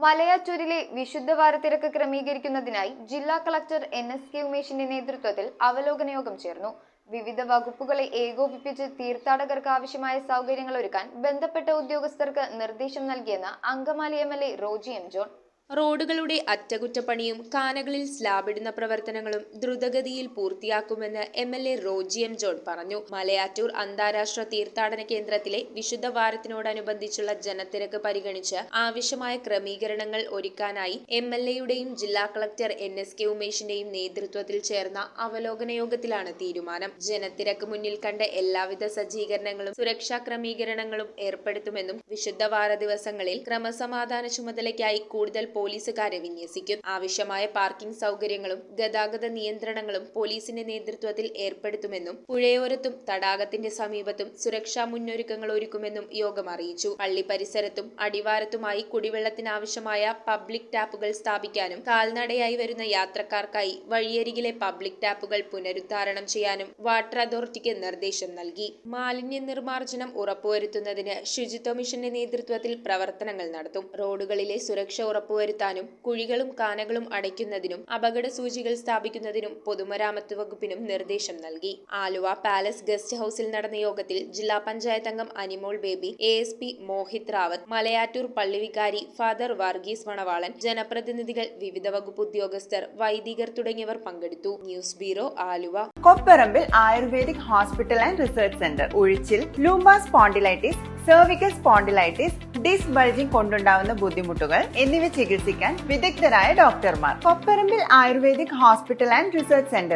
മലയാറ്റൂരിലെ വിശുദ്ധവാരത്തിരക്ക് ക്രമീകരിക്കുന്നതിനായി ജില്ലാ collector NSK ഉമേഷിന്റെ നേതൃത്വത്തിൽ അവലോകന യോഗം ചേർന്നു. വിവിധ വകുപ്പുകളെ ഏകോപിപ്പിച്ച് തീർത്ഥാടകർക്ക് ആവശ്യമായ സൗകര്യങ്ങൾ ഒരുക്കാൻ ബന്ധപ്പെട്ട ഉദ്യോഗസ്ഥർക്ക് നിർദ്ദേശം നൽകിയെന്ന് Angamaly MLA Roji M. John. റോഡുകളുടെ അറ്റകുറ്റപ്പണിയും കാനകളിൽ സ്ലാബിടുന്ന പ്രവർത്തനങ്ങളും ദ്രുതഗതിയിൽ പൂർത്തിയാക്കുമെന്ന് MLA റോജി M. ജോൺ പറഞ്ഞു. മലയാറ്റൂർ അന്താരാഷ്ട്ര തീർത്ഥാടന കേന്ദ്രത്തിലെ വിശുദ്ധ വാരത്തിനോടനുബന്ധിച്ചുള്ള ജനത്തിരക്ക് പരിഗണിച്ച് ആവശ്യമായ ക്രമീകരണങ്ങൾ ഒരുക്കാനായി MLAയുടെയും ജില്ലാ കളക്ടർ NSK ഉമേഷിന്റെയും നേതൃത്വത്തിൽ ചേർന്ന അവലോകന യോഗത്തിലാണ് തീരുമാനം. ജനത്തിരക്ക് മുന്നിൽ കണ്ട എല്ലാവിധ സജ്ജീകരണങ്ങളും സുരക്ഷാ ക്രമീകരണങ്ങളും ഏർപ്പെടുത്തുമെന്നും വിശുദ്ധവാര ദിവസങ്ങളിൽ ക്രമസമാധാന ചുമതലയ്ക്കായി കൂടുതൽ പോലീസുകാരെ വിന്യസിക്കും. ആവശ്യമായ പാർക്കിംഗ് സൗകര്യങ്ങളും ഗതാഗത നിയന്ത്രണങ്ങളും പോലീസിന്റെ നേതൃത്വത്തിൽ ഏർപ്പെടുത്തുമെന്നും പുഴയോരത്തും തടാകത്തിന്റെ സമീപത്തും സുരക്ഷാ മുന്നൊരുക്കങ്ങൾ ഒരുക്കുമെന്നും യോഗം അറിയിച്ചു. പള്ളി പരിസരത്തും അടിവാരത്തുമായി കുടിവെള്ളത്തിനാവശ്യമായ പബ്ലിക് ടാപ്പുകൾ സ്ഥാപിക്കാനും കാൽനടയായി വരുന്ന യാത്രക്കാർക്കായി വഴിയരികിലെ പബ്ലിക് ടാപ്പുകൾ പുനരുദ്ധാരണം ചെയ്യാനും വാട്ടർ അതോറിറ്റിക്ക് നിർദ്ദേശം നൽകി. മാലിന്യ നിർമ്മാർജ്ജനം ഉറപ്പുവരുത്തുന്നതിന് ശുചിത്വ മിഷന്റെ നേതൃത്വത്തിൽ പ്രവർത്തനങ്ങൾ നടത്തും. റോഡുകളിലെ സുരക്ഷ ഉറപ്പുവരുത്താനും കുഴികളും കാനകളും അടയ്ക്കുന്നതിനും അപകട സൂചികൾ സ്ഥാപിക്കുന്നതിനും പൊതുമരാമത്ത് വകുപ്പിനും നിർദ്ദേശം നൽകി. ആലുവ പാലസ് ഗസ്റ്റ് ഹൌസിൽ നടന്ന യോഗത്തിൽ ജില്ലാ പഞ്ചായത്ത് അംഗം അനിമോൾ ബേബി, ASP മോഹിത് റാവത്ത്, മലയാറ്റൂർ പള്ളി വികാരി ഫാദർ വർഗീസ് മണവാളൻ, ജനപ്രതിനിധികൾ, വിവിധ വകുപ്പ് ഉദ്യോഗസ്ഥർ, വൈദികർ തുടങ്ങിയവർ പങ്കെടുത്തു. News bureau, Aluva. Kopparambil ayurvedic hospital and research centre. ഉഴിച്ചിൽ, lumbar spondylitis, cervical spondylitis, disc bulging കൊണ്ടുണ്ടാവുന്ന ബുദ്ധിമുട്ടുകൾ എന്നിവ ചികിത്സിക്കാൻ വിദഗ്ധരായ ഡോക്ടർമാർ. Kopparambil ayurvedic hospital and research centre.